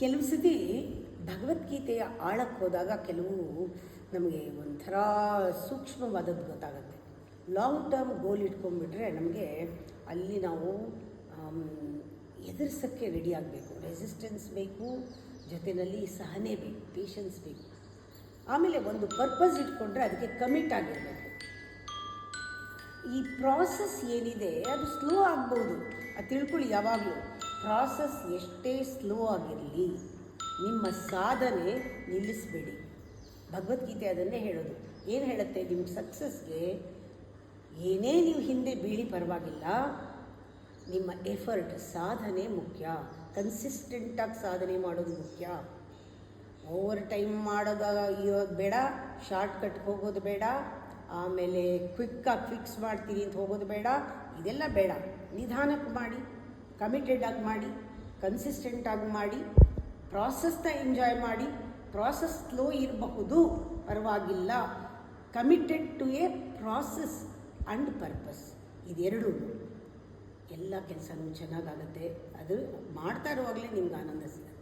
ಕೆಲವು ಸತಿ ಭಗವದ್ಗೀತೆಯ ಆಳಕ್ಕೆ ಹೋದಾಗ ಕೆಲವು ನಮಗೆ ಒಂಥರ ಸೂಕ್ಷ್ಮವಾದದ್ದು ಗೊತ್ತಾಗುತ್ತೆ. ಲಾಂಗ್ ಟರ್ಮ್ ಗೋಲ್ ಇಟ್ಕೊಂಡ್ಬಿಟ್ರೆ ನಮಗೆ ಅಲ್ಲಿ ನಾವು ಎದುರಿಸೋಕ್ಕೆ ರೆಡಿ ಆಗಬೇಕು. ರೆಸಿಸ್ಟೆನ್ಸ್ ಬೇಕು, ಜೊತೆಯಲ್ಲಿ ಸಹನೆ ಬೇಕು, ಪೇಷನ್ಸ್ ಬೇಕು. ಆಮೇಲೆ ಒಂದು ಪರ್ಪಸ್ ಇಟ್ಕೊಂಡ್ರೆ ಅದಕ್ಕೆ ಕಮಿಟ್ ಆಗಿರಬೇಕು. ಈ ಪ್ರಾಸೆಸ್ ಏನಿದೆ ಅದು ಸ್ಲೋ ಆಗ್ಬೋದು, ಅದು ತಿಳ್ಕೊಳ್ಳಿ. ಯಾವಾಗಲೂ ಪ್ರಾಸೆಸ್ ಎಷ್ಟೇ ಸ್ಲೋ ಆಗಿರಲಿ ನಿಮ್ಮ ಸಾಧನೆ ನಿಲ್ಲಿಸಬೇಡಿ. ಭಗವದ್ಗೀತೆ ಅದನ್ನೇ ಹೇಳೋದು. ಏನು ಹೇಳುತ್ತೆ? ನಿಮ್ಮ ಸಕ್ಸಸ್ಗೆ ಏನೇ ನೀವು ಹಿಂದೆ ಬೀಳಿ ಪರವಾಗಿಲ್ಲ, ನಿಮ್ಮ ಎಫರ್ಟ್, ಸಾಧನೆ ಮುಖ್ಯ. ಕನ್ಸಿಸ್ಟೆಂಟಾಗಿ ಸಾಧನೆ ಮಾಡೋದು ಮುಖ್ಯ. ಓವರ್ ಟೈಮ್ ಇರೋದು ಬೇಡ, ಶಾರ್ಟ್ ಕಟ್ಗೆ ಹೋಗೋದು ಬೇಡ, ಆಮೇಲೆ ಕ್ವಿಕ್ಕಾಗಿ ಫಿಕ್ಸ್ ಮಾಡ್ತೀನಿ ಅಂತ ಹೋಗೋದು ಬೇಡ. ಇದೆಲ್ಲ ಬೇಡ. ನಿಧಾನಕ್ಕೆ ಮಾಡಿ, ಕಮಿಟೆಡಾಗಿ ಮಾಡಿ, ಕನ್ಸಿಸ್ಟೆಂಟಾಗಿ ಮಾಡಿ, ಪ್ರಾಸೆಸ್ನ ಎಂಜಾಯ್ ಮಾಡಿ. ಪ್ರಾಸೆಸ್ ಸ್ಲೋ ಇರಬಹುದು, ಪರವಾಗಿಲ್ಲ. Committed to a process and purpose, ಇದೆರಡೂ ಎಲ್ಲ ಕೆಲಸನೂ ಚೆನ್ನಾಗಾಗುತ್ತೆ. ಅದು ಮಾಡ್ತಾ ಇರುವಾಗಲೇ ನಿಮ್ಗೆ ಆನಂದ ಸಿಗುತ್ತೆ.